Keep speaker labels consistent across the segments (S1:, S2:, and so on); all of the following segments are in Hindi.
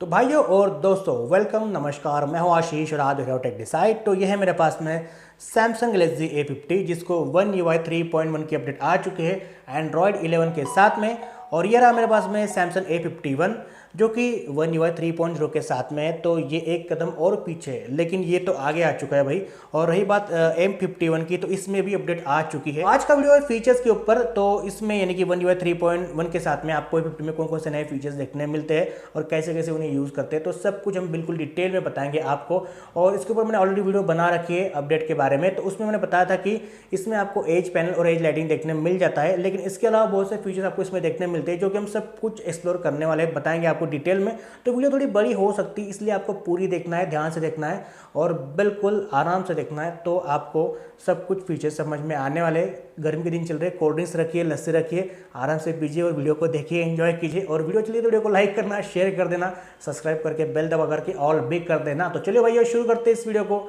S1: तो भाइयों और दोस्तों वेलकम नमस्कार। मैं हूं आशीष और आज हो टेक डिसाइड। तो यह है मेरे पास में सैमसंग गैलेक्सी A50 जिसको One UI 3.1 की अपडेट आ चुकी है एंड्रॉयड 11 के साथ में। और ये रहा मेरे पास में सैमसंग A51 जो कि One UI 3.0 के साथ में है। तो ये एक कदम और पीछे है, लेकिन ये तो आगे आ चुका है भाई। और रही बात M51 की, तो इसमें भी अपडेट आ चुकी है। आज का वीडियो है फीचर्स के ऊपर। तो इसमें यानी कि One UI 3.1 के साथ में आपको A50 में कौन कौन से नए फीचर्स देखने मिलते हैं और कैसे कैसे उन्हें यूज़ करते हैं, तो सब कुछ हम बिल्कुल डिटेल में बताएंगे आपको। और इसके ऊपर मैंने ऑलरेडी वीडियो बना रखी है अपडेट के बारे में। तो उसमें मैंने बताया था कि इसमें आपको एज पैनल और एज लाइटिंग देखने मिल जाता है, लेकिन इसके अलावा बहुत से फीचर्स आपको इसमें देखने मिलते हैं जो कि हम सब कुछ एक्सप्लोर करने वाले हैं, बताएंगे आपको डिटेल में। तो वीडियो थोड़ी बड़ी हो सकती है, इसलिए आपको पूरी देखना है, ध्यान से देखना है और बिल्कुल आराम से देखना है, तो आपको सब कुछ फीचर्स समझ में आने वाले। गर्मी के दिन चल रहे, कोल्ड ड्रिंक्स रखिए, लस्सी रखिए, आराम से पीजिए और वीडियो को देखिए, एंजॉय कीजिए। और वीडियो चलिए तो वीडियो को लाइक करना, शेयर कर देना, सब्सक्राइब करके बेल दबा करके ऑल भी कर देना। तो चलिए भैया शुरू करते हैं इस वीडियो को।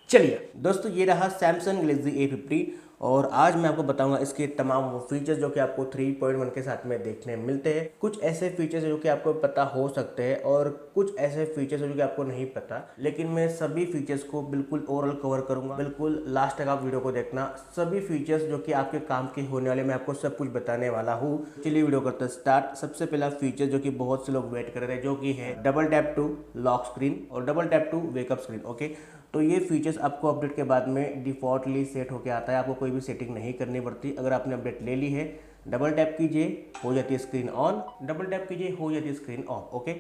S1: चलिए दोस्तों, ये रहा सैमसंग गैलेक्सी A50 और आज मैं आपको बताऊंगा इसके तमाम वो फीचर्स जो कि आपको 3.1 के साथ में देखने मिलते हैं। कुछ ऐसे फीचर्स जो कि आपको पता हो सकते हैं और कुछ ऐसे फीचर्स जो कि आपको नहीं पता, लेकिन मैं सभी फीचर्स को बिल्कुल ओवरऑल कवर करूंगा। बिल्कुल लास्ट तक आप वीडियो को देखना। सभी फीचर्स जो कि आपके काम के होने वाले, मैं आपको सब कुछ बताने वाला हूँ। चलिए वीडियो करते हैं स्टार्ट। सबसे पहला फीचर जो कि बहुत से लोग वेट कर रहे हैं, जो कि है double tap to lock screen और double tap to wake up screen. Okay, तो ये फीचर्स आपको अपडेट के बाद में डिफॉल्टली सेट होके आता है, आपको कोई भी सेटिंग नहीं करनी पड़ती। अगर आपने अपडेट ले ली है, डबल टैप कीजिए हो जाती है स्क्रीन ऑन, डबल टैप कीजिए हो जाती है स्क्रीन ऑफ। ओके,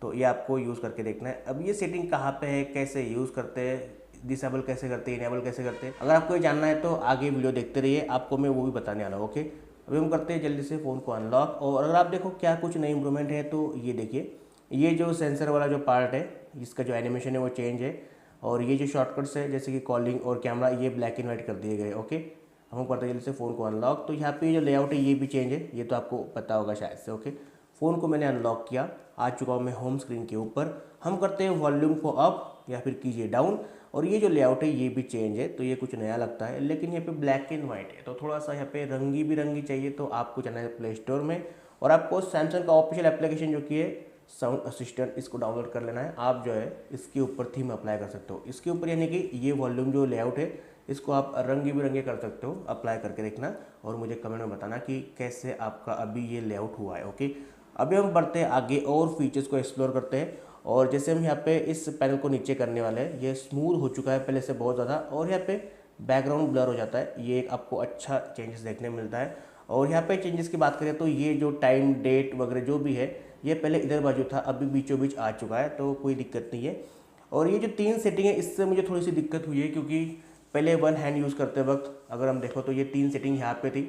S1: तो ये आपको यूज़ करके देखना है। अब ये सेटिंग कहाँ पे है, कैसे यूज़ करते हैं, डिसेबल कैसे करते हैं, इनेबल कैसे करते हैं, अगर आपको ये जानना है तो आगे वीडियो देखते रहिए, आपको मैं वो भी बताने वाला हूँ। ओके, अभी हम करते हैं जल्दी से फ़ोन को अनलॉक। और अगर आप देखो क्या कुछ नई इंप्रूवमेंट है, तो ये देखिए, ये जो सेंसर वाला जो पार्ट है, इसका जो एनिमेशन है वो चेंज है। और ये जो शॉर्टकट्स है जैसे कि कॉलिंग और कैमरा, ये ब्लैक एंड वाइट कर दिए गए। ओके, हम करते हैं जल्दी से फ़ोन को अनलॉक। तो यहाँ पे जो लेआउट है ये भी चेंज है, ये तो आपको पता होगा शायद से। ओके, फ़ोन को मैंने अनलॉक किया, आ चुका हूँ मैं होम स्क्रीन के ऊपर। हम करते हैं वॉल्यूम को अप या फिर कीजिए डाउन। और ये जो लेआउट है ये भी चेंज है, तो ये कुछ नया लगता है, लेकिन यहाँ पे ब्लैक एंड वाइट है, तो थोड़ा सा यहाँ पे रंगी बिरंगी चाहिए। तो आपको जाना है प्ले स्टोर में और आपको सैमसंग का ऑफिशियल एप्लीकेशन जो कि है साउंड असिस्टेंट, इसको डाउनलोड कर लेना है। आप जो है इसके ऊपर थीम अप्लाई कर सकते हो, इसके ऊपर यानी कि ये वॉल्यूम जो लेआउट है इसको आप रंगी बिरंगे कर सकते हो। अप्लाई करके देखना और मुझे कमेंट में बताना कि कैसे आपका अभी ये लेआउट हुआ है। ओके, अभी हम बढ़ते हैं आगे और फीचर्स को एक्सप्लोर करते हैं। और जैसे हम यहाँ पे इस पैनल को नीचे करने वाले हैं, ये स्मूथ हो चुका है पहले से बहुत ज़्यादा, और यहाँ पे बैकग्राउंड ब्लर हो जाता है, ये एक आपको अच्छा चेंजेस देखने मिलता है। और यहाँ पे चेंजेस की बात करें तो ये जो टाइम डेट वगैरह जो भी है, ये पहले इधर बाजू था, अभी बीचों बीच आ चुका है, तो कोई दिक्कत नहीं है। और ये जो 3 सेटिंग है, इससे मुझे थोड़ी सी दिक्कत हुई है, क्योंकि पहले वन हैंड यूज़ करते वक्त अगर हम देखो तो ये 3 सेटिंग यहाँ पे थी,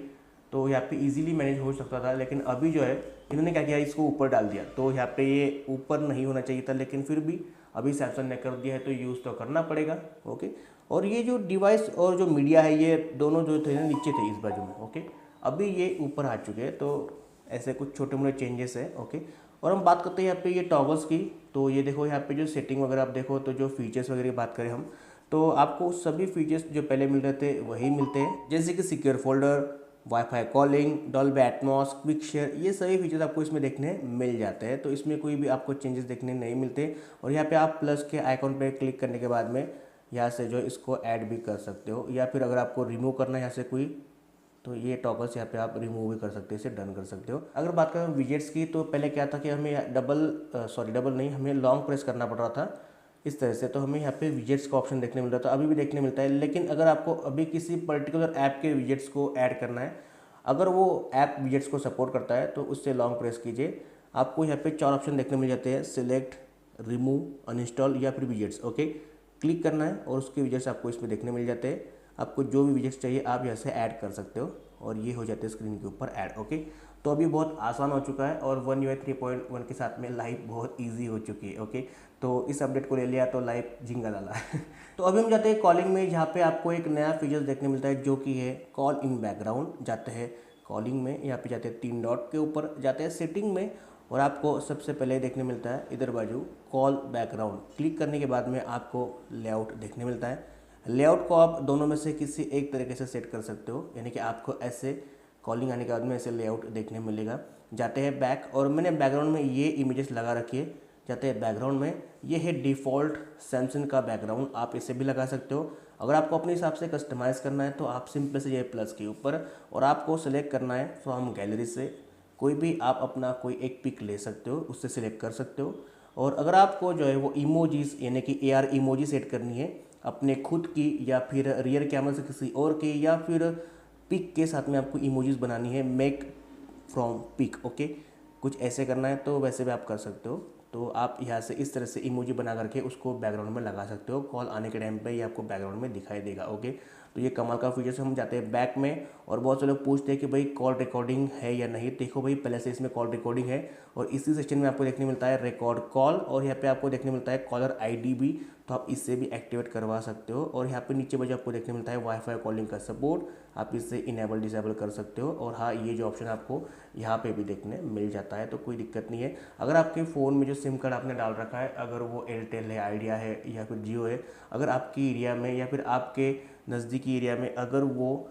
S1: तो यहाँ पे इजीली मैनेज हो सकता था। लेकिन अभी जो है इन्होंने क्या किया, इसको ऊपर डाल दिया, तो यहाँ पे ये ऊपर नहीं होना चाहिए था, लेकिन फिर भी अभी सैमसंग ने कर दिया है तो यूज़ तो करना पड़ेगा। ओके, और ये जो डिवाइस और जो मीडिया है, ये दोनों जो थे ना नीचे थे इस बाजू में। ओके, अभी ये ऊपर आ चुके हैं, तो ऐसे कुछ छोटे मोटे चेंजेस है। ओके, और हम बात करते हैं यहाँ पे ये टॉगल्स की। तो ये देखो यहाँ पे जो सेटिंग वगैरह आप देखो, तो जो फीचर्स वगैरह की बात करें हम, तो आपको सभी फीचर्स जो पहले मिल रहे थे वही मिलते हैं, जैसे कि secure folder, wifi calling, Dolby Atmos, quick share, ये सभी फीचर्स आपको इसमें देखने मिल जाते हैं। तो इसमें कोई भी आपको चेंजेस देखने नहीं मिलते। और यहाँ पे आप प्लस के आइकॉन पे क्लिक करने के बाद में यहाँ से जो इसको ऐड भी कर सकते हो, या फिर अगर आपको रिमूव करना है यहाँ से कोई, तो ये टॉगल्स यहाँ पे आप रिमूव भी कर सकते हो, इसे डन कर सकते हो। अगर बात करें विजेट्स की, तो पहले क्या था कि हमें डबल नहीं, हमें लॉन्ग प्रेस करना पड़ रहा था इस तरह से, तो हमें यहाँ पे विजेट्स का ऑप्शन देखने मिल रहा था, अभी भी देखने मिलता है। लेकिन अगर आपको अभी किसी पर्टिकुलर ऐप के विजेट्स को ऐड करना है, अगर वो ऐप विजेट्स को सपोर्ट करता है, तो उससे लॉन्ग प्रेस कीजिए, आपको यहाँ पे 4 ऑप्शन देखने मिल जाते हैं, सिलेक्ट, रिमूव, अनइंस्टॉल या फिर विजेट्स। ओके, क्लिक करना है और उसके विजेट्स आपको इसमें देखने मिल जाते हैं। आपको जो भी विजेट्स चाहिए आप यहाँ से ऐड कर सकते हो और ये हो जाते हैं स्क्रीन के ऊपर ऐड। ओके, तो अभी बहुत आसान हो चुका है और One UI 3.1 के साथ में लाइफ बहुत इजी हो चुकी है। ओके, तो इस अपडेट को ले लिया तो लाइफ झिंगा डाला तो अभी हम जाते हैं कॉलिंग में, जहाँ पे आपको एक नया फीचर देखने मिलता है जो कि है कॉल इन बैकग्राउंड। जाते हैं कॉलिंग में, यहाँ पे जाते हैं 3 डॉट के ऊपर, जाते हैं सेटिंग में, और आपको सबसे पहले देखने मिलता है इधर बाजू कॉल बैकग्राउंड। क्लिक करने के बाद में आपको लेआउट देखने मिलता है। लेआउट को आप दोनों में से किसी एक तरीके से सेट कर सकते हो, यानी कि आपको ऐसे कॉलिंग आने के बाद में ऐसे लेआउट देखने मिलेगा। जाते हैं बैक, और मैंने बैकग्राउंड में ये इमेजेस लगा रखी है, जाते हैं बैकग्राउंड में। ये है डिफ़ॉल्ट सैमसंग का बैकग्राउंड, आप इसे भी लगा सकते हो। अगर आपको अपने हिसाब से कस्टमाइज़ करना है तो आप सिंपल से ये प्लस के ऊपर और आपको सेलेक्ट करना है फ्रॉम गैलरी से कोई भी आप अपना कोई एक पिक ले सकते हो, उससे सिलेक्ट कर सकते हो। और अगर आपको जो है वो इमोजीज यानी कि AR इमोजी सेट करनी है अपने खुद की या फिर रियर कैमरा से किसी और की या फिर पिक के साथ में आपको इमोजीज बनानी है मेक फ्रॉम पिक, ओके, कुछ ऐसे करना है तो वैसे भी आप कर सकते हो। तो आप यहाँ से इस तरह से इमोजी बना करके उसको बैकग्राउंड में लगा सकते हो, कॉल आने के टाइम पे ये आपको बैकग्राउंड में दिखाई देगा, ओके। तो ये कमाल का फीचर से हम जाते हैं बैक में। और बहुत से लोग पूछते हैं कि भाई कॉल रिकॉर्डिंग है या नहीं। देखो भाई पहले से इसमें कॉल रिकॉर्डिंग है और इसी सेक्शन में आपको देखने मिलता है रिकॉर्ड कॉल और यहाँ पे आपको देखने मिलता है कॉलर ID भी, तो आप इससे भी एक्टिवेट करवा सकते हो। और यहाँ पे नीचे बजे आपको देखने मिलता है वाईफाई कॉलिंग का सपोर्ट, आप इससे इनेबल डिसेबल कर सकते हो। और हाँ, ये जो ऑप्शन आपको यहाँ पे भी देखने मिल जाता है, तो कोई दिक्कत नहीं है। अगर आपके फ़ोन में जो सिम कार्ड आपने डाल रखा है, अगर वो एयरटेल है, आइडिया है या फिर जियो है, अगर आपकी एरिया में या फिर आपके नज़दीकी एरिया में अगर वो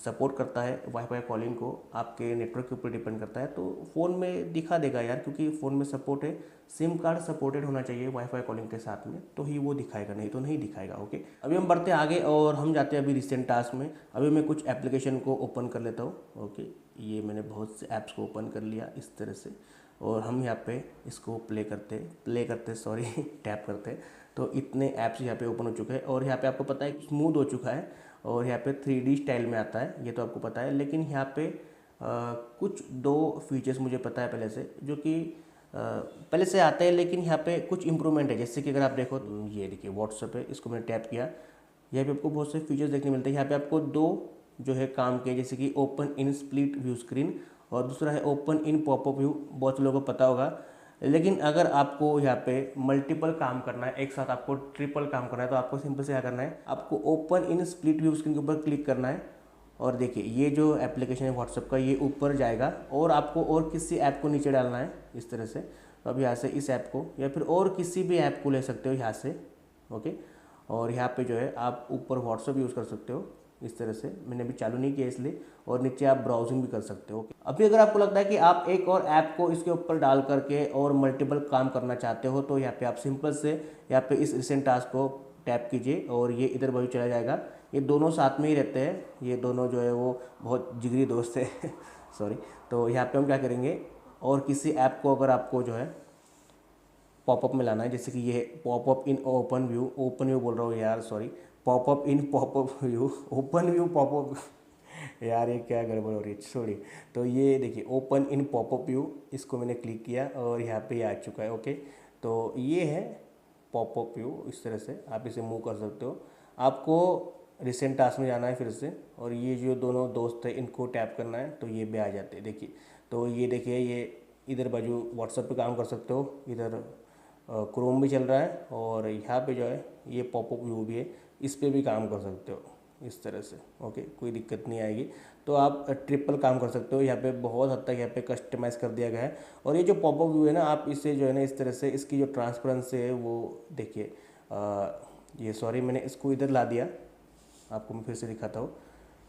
S1: सपोर्ट करता है वाईफाई कॉलिंग को, आपके नेटवर्क के ऊपर डिपेंड करता है, तो फ़ोन में दिखा देगा यार, क्योंकि फ़ोन में सपोर्ट है। सिम कार्ड सपोर्टेड होना चाहिए वाईफाई कॉलिंग के साथ में, तो ही वो दिखाएगा, नहीं तो नहीं दिखाएगा, ओके। अभी हम बढ़ते आगे और हम जाते हैं अभी रिसेंट टास्क में। अभी मैं कुछ एप्लीकेशन को ओपन कर लेता हूँ, ओके। ये मैंने बहुत से ऐप्स को ओपन कर लिया इस तरह से और हम यहाँ पे इसको प्ले करते टैप करते, तो इतने ऐप्स यहाँ पे ओपन हो चुके हैं। और यहाँ पे आपको पता है स्मूथ हो चुका है और यहाँ पे 3D स्टाइल में आता है, ये तो आपको पता है। लेकिन यहाँ पे कुछ 2 फीचर्स मुझे पता है पहले से, जो कि पहले से आते हैं, लेकिन यहाँ पे कुछ इंप्रूवमेंट है। जैसे कि अगर आप देखो, ये देखिए व्हाट्सएप है, इसको मैंने टैप किया, यहाँ पे आपको बहुत से फीचर्स देखने मिलते हैं। यहाँ पे आपको 2 जो है काम के, जैसे कि open in split view screen और दूसरा है ओपन इन पॉपअप व्यू, बहुत लोगों को पता होगा। लेकिन अगर आपको यहाँ पे मल्टीपल काम करना है, एक साथ आपको ट्रिपल काम करना है, तो आपको सिंपल से क्या करना है, आपको open in split view screen के ऊपर क्लिक करना है। और देखिए ये जो एप्लीकेशन है व्हाट्सएप का, ये ऊपर जाएगा और आपको और किसी ऐप को नीचे डालना है इस तरह से। तो अब यहाँ से इस ऐप को या फिर और किसी भी ऐप को ले सकते हो यहाँ से, ओके। और यहाँ पे जो है आप ऊपर व्हाट्सएप यूज़ कर सकते हो इस तरह से, मैंने अभी चालू नहीं किया इसलिए। और नीचे आप ब्राउजिंग भी कर सकते हो। अभी अगर आपको लगता है कि आप एक और ऐप को इसके ऊपर डाल करके और मल्टीपल काम करना चाहते हो, तो यहाँ पे आप सिंपल से यहाँ पे इस रिसेंट टास्क को टैप कीजिए और ये इधर बाजू चला जाएगा। ये दोनों साथ में ही रहते हैं, ये दोनों जो है वो बहुत जिगरी दोस्त है सॉरी। तो यहाँ पे हम क्या करेंगे, और किसी ऐप को अगर आपको जो है पॉपअप में लाना है, जैसे कि ये पॉपअप इन ओपन व्यू बोल रहा हूँ यार, सॉरी, पॉपअप इन popup view, open view popup यार ये क्या गड़बड़ हो रही है, सॉरी। तो ये देखिए ओपन इन पॉपअप व्यू, इसको मैंने क्लिक किया और यहाँ पे ये आ चुका है, ओके। तो ये है पॉपअप व्यू, इस तरह से आप इसे मूव कर सकते हो। आपको रिसेंट टास्क में जाना है फिर से, और ये जो दोनों दोस्त हैं इनको टैप करना है, तो ये भी आ जाते हैं, देखिए। तो ये देखिए ये इधर बाजू व्हाट्सएप पे काम कर सकते हो, इधर क्रोम भी चल रहा है और यहाँ पे जो है ये पॉपअप व्यू भी है, इस पर भी काम कर सकते हो इस तरह से, ओके, कोई दिक्कत नहीं आएगी। तो आप ट्रिपल काम कर सकते हो, यहाँ पे बहुत हद तक यहाँ पे कस्टमाइज़ कर दिया गया है। और ये जो पॉपअप व्यू है ना, आप इसे जो है ना इस तरह से, इसकी जो ट्रांसपेरेंसी है वो देखिए, ये सॉरी मैंने इसको इधर ला दिया, आपको मैं फिर से दिखाता हूँ।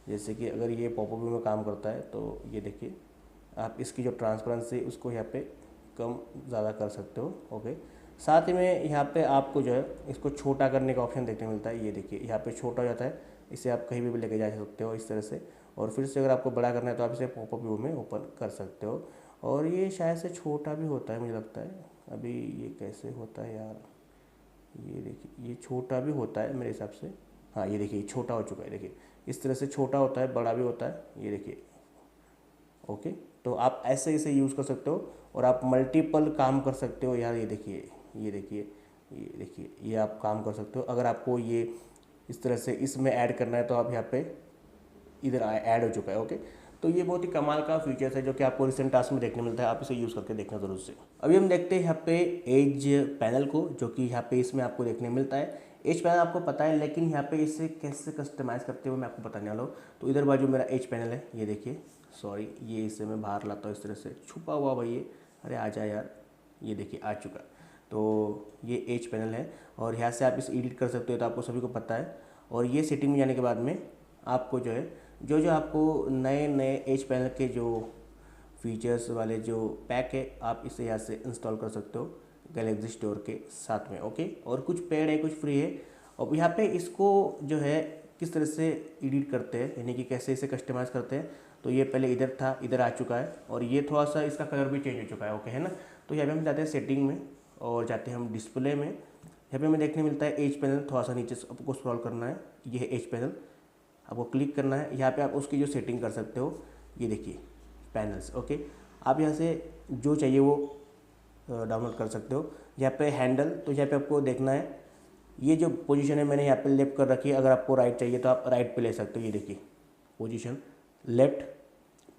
S1: जैसे कि अगर ये पॉपअप व्यू में काम करता है, तो ये देखिए आप इसकी जो ट्रांसपेरेंसी उसको यहाँ पे कम ज़्यादा कर सकते हो, ओके। साथ ही में यहाँ पे आपको जो है इसको छोटा करने का ऑप्शन देखने मिलता है, ये देखिए यहाँ पे छोटा हो जाता है, इसे आप कहीं भी लेके जा सकते हो इस तरह से। और फिर से अगर आपको बड़ा करना है तो आप इसे पॉपअप व्यू में ओपन कर सकते हो। और ये शायद से छोटा भी होता है मुझे लगता है, अभी ये कैसे होता है यार, ये देखिए ये छोटा भी होता है मेरे हिसाब से, हाँ ये देखिए छोटा हो चुका है, देखिए इस तरह से छोटा होता है, बड़ा भी होता है, ये देखिए, ओके। तो आप ऐसे इसे यूज़ कर सकते हो और आप मल्टीपल काम कर सकते हो यार, ये देखिए ये देखिए ये देखिए, ये आप काम कर सकते हो। अगर आपको ये इस तरह से इसमें ऐड करना है तो आप यहाँ पे इधर ऐड हो चुका है, ओके। तो ये बहुत ही कमाल का फीचर्स है जो कि आपको रिसेंट टास्क में देखने मिलता है, आप इसे यूज़ करके देखना जरूर से। अभी हम देखते हैं यहाँ पे एज पैनल को, जो कि यहाँ पे इसमें आपको देखने मिलता है। एज पैनल आपको पता है, लेकिन यहाँ पे इसे कैसे कस्टमाइज़ करते हो मैं आपको बताने वाला हूँ। तो इधर बाजू मेरा एज पैनल है, ये देखिए, सॉरी ये इसे मैं बाहर लाता हूँ इस तरह से, छुपा हुआ भाई ये, अरे आ जाए यार, ये देखिए आ चुका। तो ये एज पैनल है और यहाँ से आप इसे एडिट कर सकते हो, तो आपको सभी को पता है। और ये सेटिंग में जाने के बाद में आपको जो है जो आपको नए नए एज पैनल के जो फीचर्स वाले जो पैक है, आप इसे यहाँ से इंस्टॉल कर सकते हो। गैलेक्सी स्टोर के साथ में। ओके, और कुछ पेड है, कुछ फ्री है। और यहाँ पे इसको जो है किस तरह से एडिट करते हैं, यानी कि कैसे इसे कस्टमाइज़ करते हैं, तो ये पहले इधर था, इधर आ चुका है, और ये थोड़ा सा इसका कलर भी चेंज हो चुका है। ओके है ना। तो यहाँ पे हम जाते हैं सेटिंग में और जाते हैं हम डिस्प्ले में। यहाँ पे हमें देखने मिलता है एज पैनल, थोड़ा सा नीचे आपको स्क्रॉल करना है, ये है एज पैनल, आपको क्लिक करना है। यहाँ पे आप उसकी जो सेटिंग कर सकते हो, ये देखिए पैनल्स। ओके, आप यहाँ से जो चाहिए वो डाउनलोड कर सकते हो। यहाँ पे हैंडल, तो यहाँ पे आपको देखना है ये जो पोजीशन है मैंने यहाँ पे लेफ्ट कर रखी है, अगर आपको राइट चाहिए तो आप राइट पे ले सकते हो। ये देखिए position left,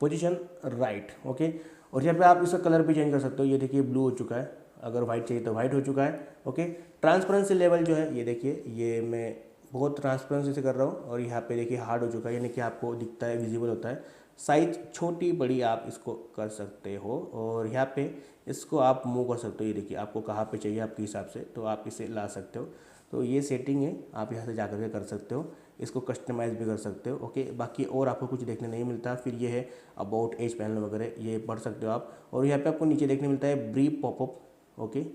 S1: position right. Okay, और यहाँ पे आप इसका कलर भी चेंज कर सकते हो। ये देखिए ब्लू हो चुका है, अगर वाइट चाहिए तो वाइट हो चुका है। ओके, ट्रांसपेरेंसी लेवल जो है ये देखिए, ये मैं बहुत ट्रांसपेरेंसी से कर रहा हूँ, और यहाँ पे देखिए हार्ड हो चुका है, यानी कि आपको दिखता है, विजिबल होता है। साइज छोटी बड़ी आप इसको कर सकते हो, और यहाँ पे इसको आप मूव कर सकते हो। ये देखिए आपको कहाँ पे चाहिए आपके हिसाब से, तो आप इसे ला सकते हो। तो ये सेटिंग है, आप यहाँ से जा कर के कर सकते हो, इसको कस्टमाइज़ भी कर सकते हो। ओके, बाकी और आपको कुछ देखने नहीं मिलता। फिर ये है अबाउट एज पैनल वगैरह, ये पढ़ सकते हो आप। और यहाँ पे आपको नीचे देखने मिलता है ब्रीफ पॉपअप। ओके,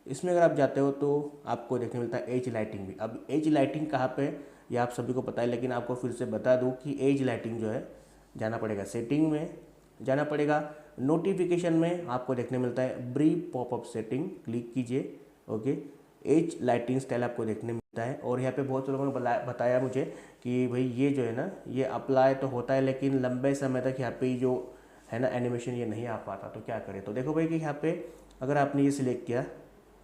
S1: इसमें अगर आप जाते हो तो आपको देखने मिलता है एज लाइटिंग भी। अब एज लाइटिंग कहाँ पे, ये आप सभी को पता है, लेकिन आपको फिर से बता दूँ कि एज लाइटिंग जो है, जाना पड़ेगा सेटिंग में, जाना पड़ेगा नोटिफिकेशन में, आपको देखने मिलता है ब्रीफ पॉपअप सेटिंग, क्लिक कीजिए। ओके, एज लाइटिंग स्टाइल आपको देखने मिलता है। और यहाँ पे बहुत से लोगों ने बताया मुझे कि भाई ये जो है ना, ये अप्लाई तो होता है, लेकिन लंबे समय तक यहाँ पे जो है ना एनिमेशन ये नहीं आ पाता, तो क्या करें। तो देखो भाई कि यहाँ पे अगर आपने ये सिलेक्ट किया,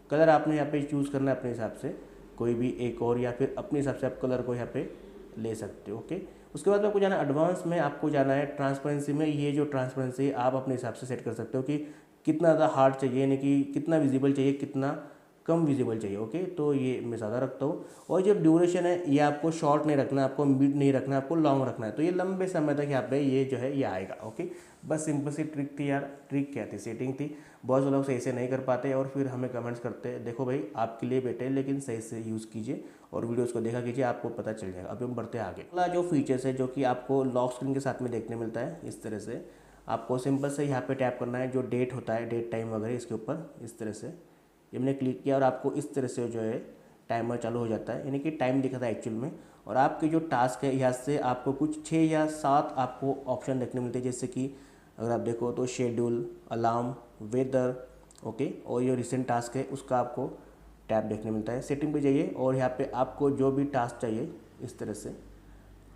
S1: कलर आपने यहाँ पे चूज़ करना है अपने हिसाब से, कोई भी एक और, या फिर अपने हिसाब से आप कलर को यहाँ पे ले सकते हो। ओके, उसके बाद आपको जाना एडवांस में, आपको जाना है ट्रांसपेरेंसी में। ये जो ट्रांसपेरेंसी आप अपने हिसाब से सेट कर सकते हो कि कितना ज़्यादा हार्ड चाहिए, यानी कि कितना विजिबल चाहिए, कितना कम विजिबल चाहिए। ओके, तो ये मैं ज़्यादा रखता हूँ। और जो ड्यूरेशन है, ये आपको शॉर्ट नहीं रखना, आपको मिड नहीं रखना, आपको लॉन्ग रखना है, तो ये लंबे समय तक यहाँ पे ये जो है ये आएगा। ओके, बस सिंपल सी ट्रिक थी यार। ट्रिक क्या थी, सेटिंग थी। बहुत से लोग सही से नहीं कर पाते और फिर हमें कमेंट्स करते हैं। देखो भाई आपके लिए बेटे, लेकिन सही से यूज़ कीजिए और वीडियोज़ को देखा कीजिए, आपको पता चल जाएगा। अभी हम बढ़ते हैं आगे। अगला जो फीचर्स है जो कि आपको लॉक स्क्रीन के साथ में देखने मिलता है, इस तरह से आपको सिंपल से यहाँ पे टैप करना है। जो डेट होता है, डेट टाइम वगैरह, इसके ऊपर इस तरह से ये मैंने क्लिक किया और आपको इस तरह से जो है टाइमर चालू हो जाता है, यानी कि टाइम दिखा था एक्चुअल में। और आपके जो टास्क है, यहाँ से आपको कुछ 6 या 7 आपको ऑप्शन देखने मिलते हैं, जैसे कि अगर आप देखो तो शेड्यूल, अलार्म, वेदर। ओके, और ये रिसेंट टास्क है उसका आपको टैब देखने मिलता है। सेटिंग पे जाइए और यहाँ पे आपको जो भी टास्क चाहिए इस तरह से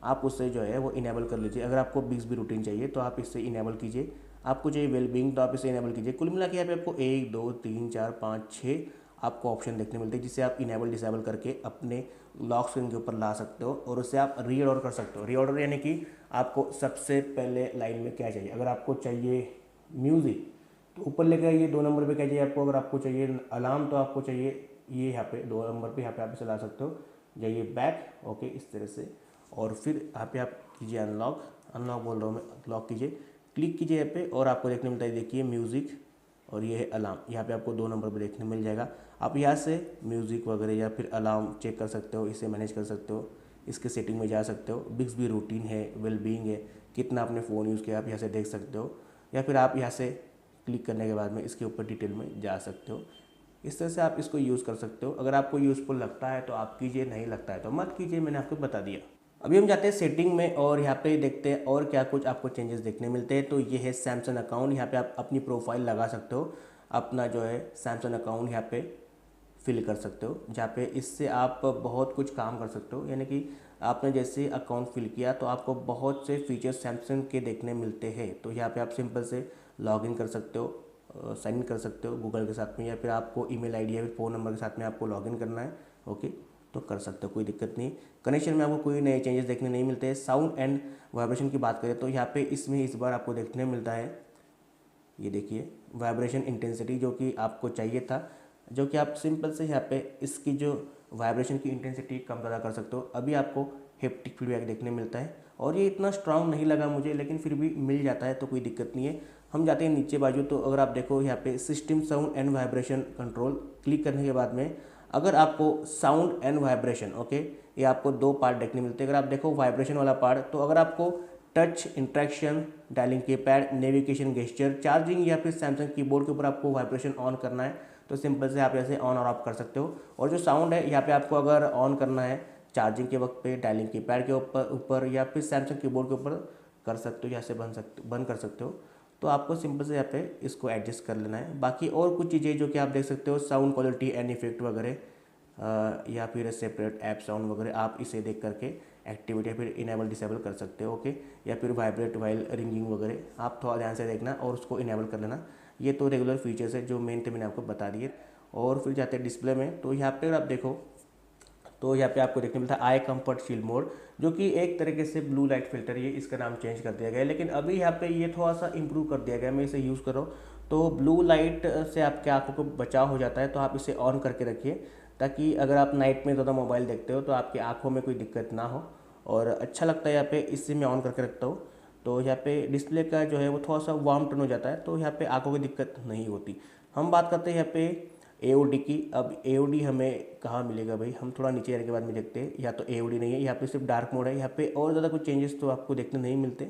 S1: आप उससे जो है वो इनेबल कर लीजिए। अगर आपको बिग्सबी रूटीन चाहिए तो आप इससे इनेबल कीजिए, आपको चाहिए वेलबींग तो आप इसे इनेबल कीजिए। कुल मिला के यहाँ पे आपको 1 2 3 4 5 6 आपको ऑप्शन देखने मिलते हैं, जिससे आप इनेबल डिसेबल करके अपने लॉक स्क्रीन के ऊपर ला सकते हो और उससे आप रीऑर्डर कर सकते हो। रीऑर्डर यानी कि आपको सबसे पहले लाइन में क्या चाहिए। अगर आपको चाहिए म्यूज़िक तो ऊपर लेके आइए 2 नंबर पे क्या चाहिए आपको। अगर आपको चाहिए अलार्म तो आपको चाहिए ये यहाँ पे 2 नंबर पे, यहाँ पे आप इसे ला सकते हो। जाइए बैक। ओके, इस तरह से, और फिर यहाँ पे आप कीजिए अनलॉक। अनलॉक बोल रहा हूँ मैं, लॉक कीजिए, क्लिक कीजिए यहाँ पे और आपको देखने मिलता है, देखिए म्यूज़िक और ये है अलार्म। यहाँ पे आपको 2 नंबर पे देखने मिल जाएगा। आप यहाँ से म्यूज़िक वगैरह या फिर अलार्म चेक कर सकते हो, इसे मैनेज कर सकते हो, इसके सेटिंग में जा सकते हो। बिग्सबी रूटीन है, वेलबींग है, कितना आपने फ़ोन यूज़ किया आप यहाँ से देख सकते हो, या फिर आप यहाँ से क्लिक करने के बाद में इसके ऊपर डिटेल में जा सकते हो। इस तरह से आप इसको यूज़ कर सकते हो। अगर आपको यूज़फुल लगता है तो आप कीजिए, नहीं लगता है तो मत कीजिए, मैंने आपको बता दिया। अभी हम जाते हैं सेटिंग में और यहाँ पे देखते हैं और क्या कुछ आपको चेंजेस देखने मिलते हैं। तो ये है सैमसंग अकाउंट, यहाँ पे आप अपनी प्रोफाइल लगा सकते हो, अपना जो है सैमसंग अकाउंट यहाँ पे फिल कर सकते हो, जहाँ पे इससे आप बहुत कुछ काम कर सकते हो। यानी कि आपने जैसे अकाउंट फिल किया तो आपको बहुत से फीचर्स सैमसंग के देखने मिलते हैं। तो यहाँ पे आप सिंपल से लॉगिन कर सकते हो, साइन इन कर सकते हो गूगल के साथ में, या फिर आपको ईमेल आईडी या फिर फ़ोन नंबर के साथ में आपको लॉगिन करना है। ओके, तो कर सकते हो, कोई दिक्कत नहीं। कनेक्शन में आपको कोई नए चेंजेस देखने नहीं मिलते हैं। साउंड एंड वाइब्रेशन की बात करें तो यहाँ पे इसमें इस बार आपको देखने मिलता है, ये देखिए वाइब्रेशन इंटेंसिटी, जो कि आपको चाहिए था, जो कि आप सिंपल से यहाँ पे इसकी जो वाइब्रेशन की इंटेंसिटी कम ज़्यादा कर सकते हो। अभी आपको हेप्टिक फीडबैक देखने मिलता है और ये इतना स्ट्रांग नहीं लगा मुझे, लेकिन फिर भी मिल जाता है तो कोई दिक्कत नहीं है। हम जाते हैं नीचे बाजू, तो अगर आप देखो यहाँ पे system sound and vibration control, click करने के बाद में अगर आपको साउंड एंड वाइब्रेशन, ओके, ये आपको 2 पार्ट देखने मिलते हैं। अगर आप देखो वाइब्रेशन वाला पार्ट, तो अगर आपको touch, interaction, dialling keypad, navigation, gesture, charging या फिर सैमसंग कीबोर्ड के ऊपर आपको वाइब्रेशन ऑन करना है तो सिंपल से आप ऐसे ऑन और ऑफ कर सकते हो। और जो साउंड है यहाँ पे आपको अगर ऑन करना है चार्जिंग के वक्त पे, डायलिंग की पैड के ऊपर या फिर सैमसंग कीबोर्ड के ऊपर कर सकते हो, यहाँ से बंद कर सकते हो। तो आपको सिंपल से यहाँ पे इसको एडजस्ट कर लेना है। बाकी और कुछ चीज़ें जो कि आप देख सकते हो, साउंड क्वालिटी एंड इफेक्ट वगैरह, या फिर सेपरेट ऐप साउंड वगैरह, आप इसे देख करके एक्टिवेट या फिर इनेबल डिसेबल कर सकते हो। ओके, या फिर वाइब्रेट वाइल रिंगिंग वगैरह आप थोड़ा ध्यान से देखना और उसको इनेबल कर लेना। ये तो रेगुलर फीचर्स है जो मेन थे, मैंने आपको बता दिए। और फिर जाते हैं डिस्प्ले में, तो यहाँ पे अगर आप देखो तो यहाँ पे आपको देखने मिलता है आई कंफर्ट शील्ड मोड, जो कि एक तरीके से ब्लू लाइट फिल्टर, ये इसका नाम चेंज कर दिया गया है। लेकिन अभी यहाँ पे ये थोड़ा सा इंप्रूव कर दिया गया है। मैं इसे यूज़ कर रहा हूँ तो ब्लू लाइट से आपके आंखों को बचाव हो जाता है, तो आप इसे ऑन करके रखिए ताकि अगर आप नाइट में ज़्यादा मोबाइल देखते हो तो आपकी आंखों में कोई दिक्कत ना हो। और अच्छा लगता है यहाँ पे, इससे मैं ऑन करके रखता हूँ। तो यहाँ पे डिस्प्ले का जो है वो थोड़ा सा वार्म टोन हो जाता है, तो यहाँ पे आंखों की दिक्कत नहीं होती। हम बात करते हैं यहाँ पे AOD की। अब AOD हमें कहाँ मिलेगा भाई, हम थोड़ा नीचे आने के बाद में देखते हैं। या तो AOD नहीं है, यहाँ पे सिर्फ डार्क मोड है। यहाँ पे और ज़्यादा कुछ चेंजेस तो आपको देखने नहीं मिलते।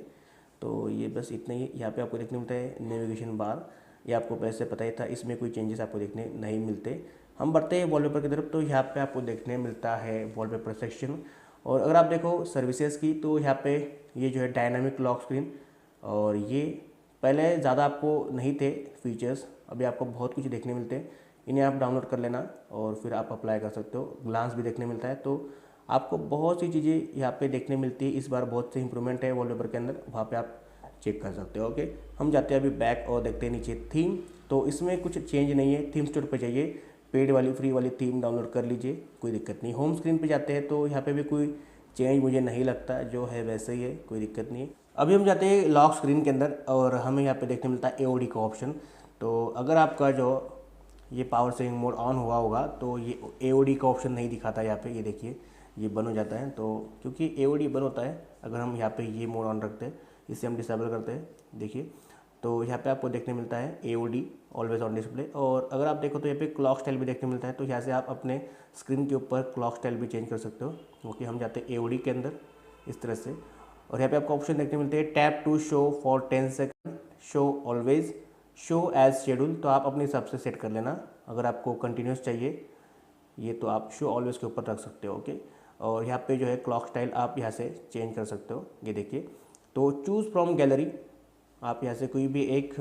S1: तो ये बस इतना ही। यहाँ पे आपको देखने मिलता है नेविगेशन बार, ये आपको पहले से पता ही था, इसमें कोई चेंजेस आपको देखने नहीं मिलते। हम बढ़ते हैं वॉलपेपर की तरफ, तो यहाँ पे आपको देखने मिलता है वॉलपेपर सेक्शन। और अगर आप देखो सर्विसेज की, तो यहाँ पे ये जो है डायनामिक लॉक स्क्रीन, और ये पहले ज़्यादा आपको नहीं थे फीचर्स, अभी आपको बहुत कुछ देखने मिलते हैं। इन्हें आप डाउनलोड कर लेना और फिर आप अप्लाई कर सकते हो। ग्लांस भी देखने मिलता है, तो आपको बहुत सी चीज़ें यहाँ पे देखने मिलती है। इस बार बहुत से इंप्रूवमेंट है वॉलपेपर के अंदर, वहाँ पे आप चेक कर सकते हो। ओके, हम जाते हैं अभी बैक और देखते हैं नीचे थीम। तो इसमें कुछ चेंज नहीं है। थीम स्टोर पे जाइए, पेड वाली फ्री वाली थीम डाउनलोड कर लीजिए, कोई दिक्कत नहीं। होम स्क्रीन पे जाते हैं तो यहाँ पे भी कोई चेंज मुझे नहीं लगता, जो है वैसे ही है, कोई दिक्कत नहीं है। अभी हम जाते हैं लॉक स्क्रीन के अंदर और हमें यहाँ पे देखने मिलता है AOD का ऑप्शन। तो अगर आपका जो ये पावर सेविंग मोड ऑन हुआ होगा तो ये AOD का ऑप्शन नहीं दिखाता यहाँ पे। ये देखिए ये बंद हो जाता है, तो क्योंकि AOD बंद होता है अगर हम यहाँ पे ये मोड ऑन रखते हैं, इसे हम डिसेबल करते हैं, देखिए तो यहाँ पे आपको देखने मिलता है AOD ऑलवेज ऑन डिस्प्ले। और अगर आप देखो तो यहाँ पे क्लॉक स्टाइल भी देखने मिलता है, तो यहाँ से आप अपने स्क्रीन के ऊपर क्लॉक स्टाइल भी चेंज कर सकते हो। क्योंकि हम जाते हैं AOD के अंदर इस तरह से, और यहाँ पे आपको ऑप्शन देखने मिलते हैं tap to show for 10 second, show always, show as schedule, तो आप अपने हिसाब से सेट कर लेना। अगर आपको कंटिन्यूस चाहिए ये तो आप शो ऑलवेज के ऊपर रख सकते हो। ओके, और यहाँ पे जो है क्लॉक स्टाइल आप यहाँ से चेंज कर सकते हो, ये देखिए। तो चूज़ फ्रॉम गैलरी, आप यहाँ से कोई भी एक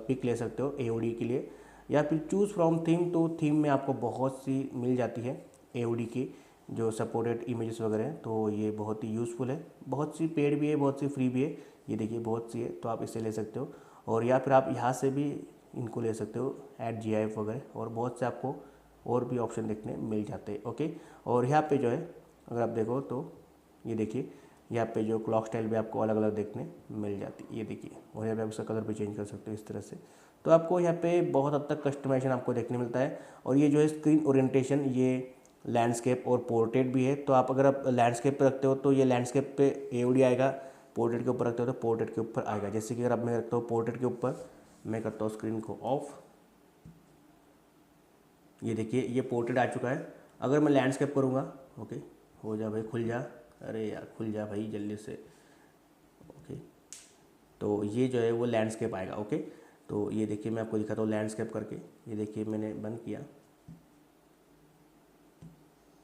S1: पिक ले सकते हो AOD के लिए, या फिर चूज़ फ्रॉम थीम, तो थीम में आपको बहुत सी मिल जाती है AOD की जो सपोर्टेड इमेजेस वगैरह हैं, तो ये बहुत ही यूज़फुल है। बहुत सी पेड भी है, बहुत सी फ्री भी है, ये देखिए बहुत सी है, तो आप इसे ले सकते हो। और या फिर आप यहाँ से भी इनको ले सकते हो, ऐड GIF वगैरह, और बहुत से आपको और भी ऑप्शन देखने मिल जाते हैं। ओके, और यहाँ पे जो है अगर आप देखो तो ये देखिए यहाँ पे जो क्लॉक स्टाइल भी आपको अलग अलग देखने मिल जाती है, ये देखिए। और यहाँ पे आप उसका कलर भी चेंज कर सकते हो इस तरह से। तो आपको यहाँ पे बहुत हद तक कस्टमाइजेशन आपको देखने मिलता है। और ये जो है स्क्रीन ओरिएंटेशन, ये लैंडस्केप और पोर्ट्रेट भी है। तो आप अगर आप लैंडस्केप पे रखते हो तो ये लैंडस्केप पे AOD आएगा, पोर्ट्रेट के ऊपर रखते हो तो पोर्ट्रेट के ऊपर आएगा। जैसे कि अगर आप मैं रखता हूँ पोर्ट्रेट के ऊपर, मैं करता हूँ स्क्रीन को ऑफ, ये देखिए ये पोर्ट्रेट आ चुका है। अगर मैं लैंडस्केप करूँगा, ओके हो जा भाई, खुल जा, अरे यार खुल जा भाई जल्दी से। ओके, तो ये जो है वो लैंडस्केप आएगा। ओके, तो ये देखिए मैं आपको दिखाता हूँ लैंडस्केप करके, ये देखिए मैंने बंद किया,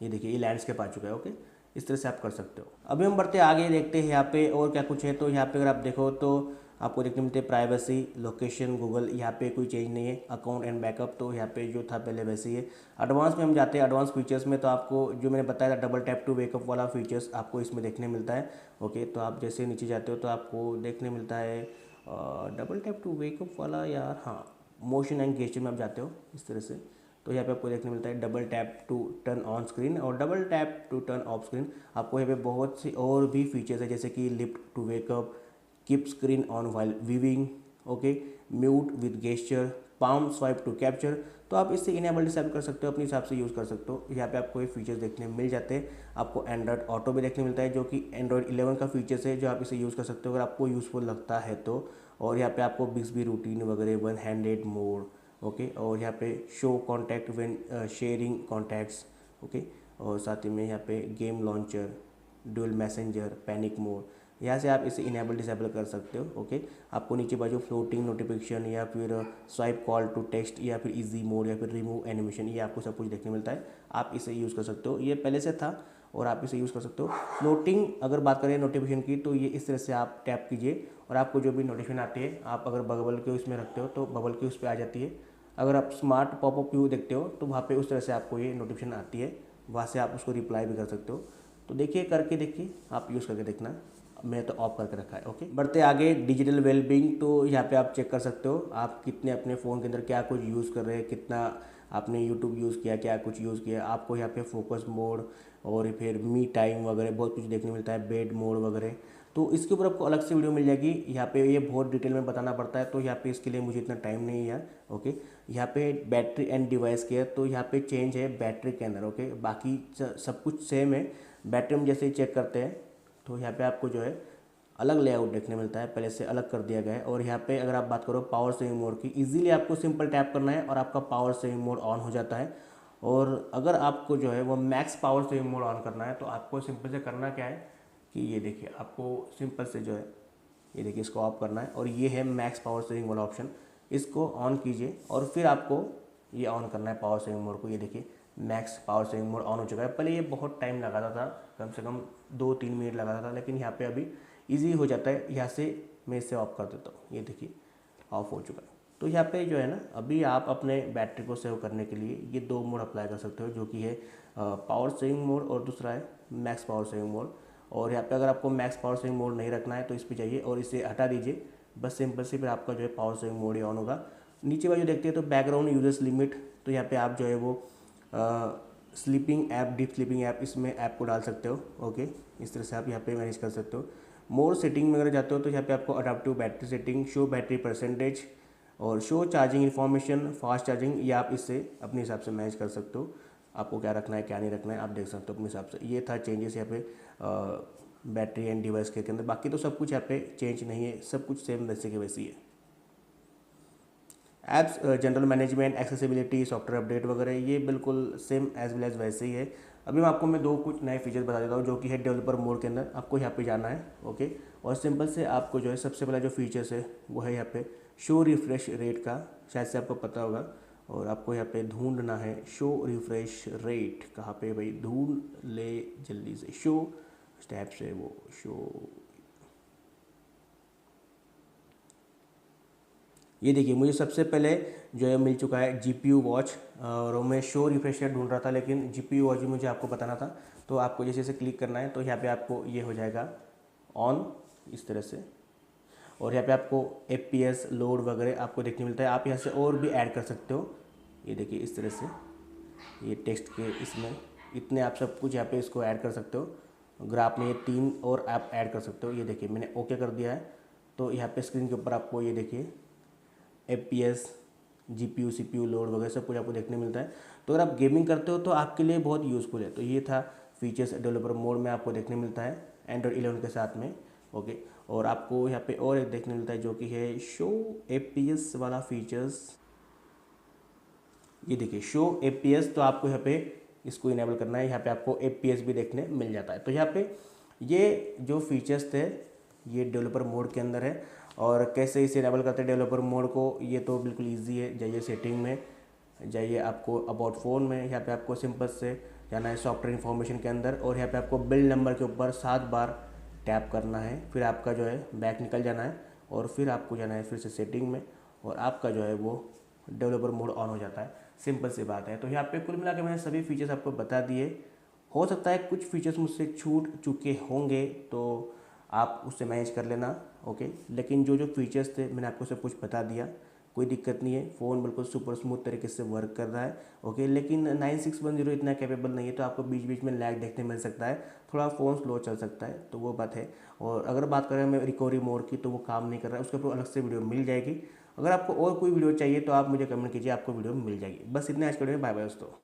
S1: ये देखिए ये लैंडस्केप आ चुका है। ओके, इस तरह से आप कर सकते हो। अभी हम बढ़ते आगे, देखते हैं यहाँ पे और क्या कुछ है। तो यहाँ पे अगर आप देखो तो आपको देखने मिलते हैं प्राइवेसी, लोकेशन, गूगल, यहाँ पे कोई चेंज नहीं है। अकाउंट एंड बैकअप, तो यहाँ पे जो था पहले वैसे ही है। एडवांस में हम जाते हैं, एडवांस फीचर्स में, तो आपको जो मैंने बताया था डबल टैप टू वेकअप वाला फीचर्स आपको इसमें देखने मिलता है। ओके, तो आप जैसे नीचे जाते हो तो आपको देखने मिलता है डबल टैप टू वेकअप वाला, यार हाँ, मोशन एंड गेस्चर में आप जाते हो इस तरह से, तो यहाँ पे आपको देखने मिलता है double tap to turn on screen और double tap to turn off screen. आपको यहाँ पे बहुत सी और भी फीचर्स है, जैसे कि lift to wake up, keep screen on while viewing, okay, mute with gesture, palm swipe to capture. तो आप इससे इनेबल डिसेबल कर सकते हो, अपने हिसाब से यूज़ कर सकते हो। यहाँ पे आपको ये फीचर्स देखने मिल जाते हैं। आपको एंड्रॉयड ऑटो भी देखने मिलता है, जो कि एंड्रॉयड 11 का फीचर्स है, जो आप इसे यूज़ कर सकते हो अगर आपको यूज़फुल लगता है तो। और यहाँ पे आपको बिक्सबी रूटीन वगैरह, वन हैंडेड मोड, ओके, और यहाँ पे show contact when sharing contacts, okay, और साथ ही में यहाँ पे game launcher, dual messenger, panic mode,
S2: यहाँ से आप इसे इनेबल डिसेबल कर सकते हो। ओके, आपको नीचे बाजू फ्लोटिंग नोटिफिकेशन या फिर स्वाइप कॉल टू टेक्स्ट या फिर इजी मोड या फिर रिमूव एनिमेशन, ये आपको सब कुछ देखने मिलता है। आप इसे यूज़ कर सकते हो, ये पहले से था और आप इसे यूज़ कर सकते हो। फ्लोटिंग अगर बात करें नोटिफिकेशन की, तो ये इस तरह से आप टैप कीजिए और आपको जो भी नोटिफिकेशन आती है, आप अगर बबल के उसमें रखते हो तो बबल के उस पर आ जाती है। अगर आप स्मार्ट पॉपअप व्यू देखते हो तो वहाँ पे उस तरह से आपको ये नोटिफिकेशन आती है, वहाँ से आप उसको रिप्लाई भी कर सकते हो। तो देखिए, करके देखिए, आप यूज़ करके देखना। मैं तो ऑफ करके रखा है। ओके, बढ़ते आगे डिजिटल वेलबींग। तो यहाँ पे आप चेक कर सकते हो आप कितने अपने फ़ोन के अंदर क्या कुछ यूज़ कर रहे हैं, कितना आपने यूट्यूब यूज़ किया, क्या कुछ यूज़ किया। आपको यहाँ पे फोकस मोड और फिर मी टाइम वगैरह बहुत कुछ देखने मिलता है, बेड मोड वगैरह। तो इसके ऊपर आपको अलग से वीडियो मिल जाएगी। यहाँ पे ये बहुत डिटेल में बताना पड़ता है, तो यहाँ पे इसके लिए मुझे इतना टाइम नहीं है। ओके, यहाँ पे बैटरी एंड डिवाइस केयर, तो यहाँ पे चेंज है बैटरी के अंदर। ओके, बाकी सब कुछ सेम है। बैटरी में जैसे ही चेक करते हैं तो यहाँ पे आपको जो है अलग लेआउट देखने मिलता है, पहले से अलग कर दिया गया है। और यहाँ पे अगर आप बात करो पावर सेविंग मोड की, इजीली आपको सिंपल टैप करना है और आपका पावर सेविंग मोड ऑन हो जाता है। और अगर आपको जो है वो max power saving mode on करना है तो आपको सिंपल से करना क्या है कि ये देखिए, आपको सिंपल से जो है ये देखिए इसको ऑफ करना है और ये है मैक्स पावर सेविंग वाला ऑप्शन, इसको ऑन कीजिए और फिर आपको ये ऑन करना है पावर सेविंग मोड को। ये देखिए max power saving mode on हो चुका है। पहले ये बहुत टाइम लगाता था, कम से कम 2-3 मिनट लगाता था, लेकिन यहाँ पे अभी ईजी हो जाता है। यहाँ से मैं इसे ऑफ कर देता हूँ, ये देखिए ऑफ हो चुका है। तो यहाँ पे जो है ना, अभी आप अपने बैटरी को सेव करने के लिए ये 2 मोड अप्लाई कर सकते हो, जो कि है पावर सेविंग मोड और दूसरा है मैक्स पावर सेविंग मोड। और यहाँ पे अगर आपको मैक्स पावर सेविंग मोड नहीं रखना है तो इस पर जाइए और इसे हटा दीजिए, बस सिंपल से फिर आपका जो है power saving mode he on होगा। नीचे बाजू देखते हैं तो बैकग्राउंड यूजर्स लिमिट, तो यहाँ पे आप जो है वो sleeping app, deep sleeping app, इसमें ऐप को डाल सकते हो। ओके, इस तरह से आप यहाँ पे मैनेज कर सकते हो। मोर सेटिंग में अगर जाते हो तो यहाँ पे आपको adaptive battery setting, show battery percentage और show charging information, fast charging, ये आप इससे अपने हिसाब से मैनेज कर सकते हो। आपको क्या रखना है क्या नहीं रखना है आप देख सकते हो अपने हिसाब से। ये था चेंजेस यहाँ पे बैटरी एंड डिवाइस के अंदर। बाकी तो सब कुछ यहाँ पे चेंज नहीं है, सब कुछ सेम वैसे के वैसे ही है। Apps general management, accessibility, software update वगैरह, ये बिल्कुल सेम एज वेल एज वैसे ही है। अभी मैं आपको कुछ नए फीचर्स बता देता हूँ, जो कि है डेवलपर मोड के अंदर। आपको यहाँ पे जाना है। ओके, और सिंपल से आपको जो है सबसे पहला जो फीचर्स है वो है यहाँ पे शो रिफ्रेश रेट का, शायद से आपको पता होगा। और आपको यहाँ पे ढूंढना है शो रिफ्रेश रेट, कहाँ पे भाई, ढूंढ ले जल्दी से। शो स्टेप से वो शो, ये देखिए मुझे सबसे पहले जो है मिल चुका है GPU वॉच। और मैं शो रिफ्रेशर ढूंढ रहा था, लेकिन GPU वॉच भी मुझे आपको बताना था। तो आपको जैसे इसे क्लिक करना है तो यहाँ पे आपको ये हो जाएगा ऑन, इस तरह से। और यहाँ पे आपको FPS लोड वगैरह आपको देखने मिलता है। आप यहाँ से और भी ऐड कर सकते हो, ये देखिए इस तरह से, ये टेक्स्ट के इसमें इतने आप सब कुछ यहाँ पे इसको ऐड कर सकते हो। ग्राफ में ये 3 और आप ऐड कर सकते हो। ये देखिए मैंने ओके कर दिया है। तो यहाँ पे स्क्रीन के ऊपर आपको ये देखिए FPS, GPU CPU लोड वगैरह सब कुछ आपको देखने मिलता है। तो अगर आप गेमिंग करते हो तो आपके लिए बहुत यूज़फुल है। तो ये था फीचर्स डेवलपर मोड में आपको देखने मिलता है एंड्रॉइड 11 के साथ में। ओके, और आपको यहाँ पे और एक देखने मिलता है जो कि है शो FPS वाला फीचर्स। ये देखिए शो FPS, तो आपको यहाँ पे इसको इनेबल करना है। यहाँ पे आपको FPS भी देखने मिल जाता है। तो यहाँ पे ये जो फीचर्स थे ये डेवलपर मोड के अंदर है। और कैसे इसे इनेबल करते हैं डेवलपर मोड को, ये तो बिल्कुल इजी है। जाइए सेटिंग में, जाइए आपको अबाउट फ़ोन में, यहाँ पे आपको सिंपल से जाना है सॉफ्टवेयर इन्फॉर्मेशन के अंदर और यहाँ पे आपको बिल्ड नंबर के ऊपर 7 बार टैप करना है। फिर आपका जो है बैक निकल जाना है और फिर आपको जाना है फिर से सेटिंग में और आपका जो है वो डेवलपर मोड ऑन हो जाता है। सिंपल सी बात है। तो यहाँ पे कुल मिला के मैंने सभी फीचर्स आपको बता दिए। हो सकता है कुछ फीचर्स मुझसे छूट चुके होंगे तो आप उससे मैनेज कर लेना। ओके, लेकिन जो जो फीचर्स थे मैंने आपको सब कुछ बता दिया, कोई दिक्कत नहीं है। फ़ोन बिल्कुल सुपर स्मूथ तरीके से वर्क कर रहा है। ओके, लेकिन 9610 इतना कैपेबल नहीं है, तो आपको बीच बीच में लैग देखने मिल सकता है, थोड़ा फ़ोन स्लो चल सकता है, तो वो बात है। और अगर बात करें मैं रिकवरी मोड की, तो वो काम नहीं कर रहा है, उसके ऊपर अलग से वीडियो मिल जाएगी। अगर आपको और कोई वीडियो चाहिए तो आप मुझे कमेंट कीजिए, आपको वीडियो मिल जाएगी। बस इतने आज के वीडियो में, बाय बाय दोस्तों।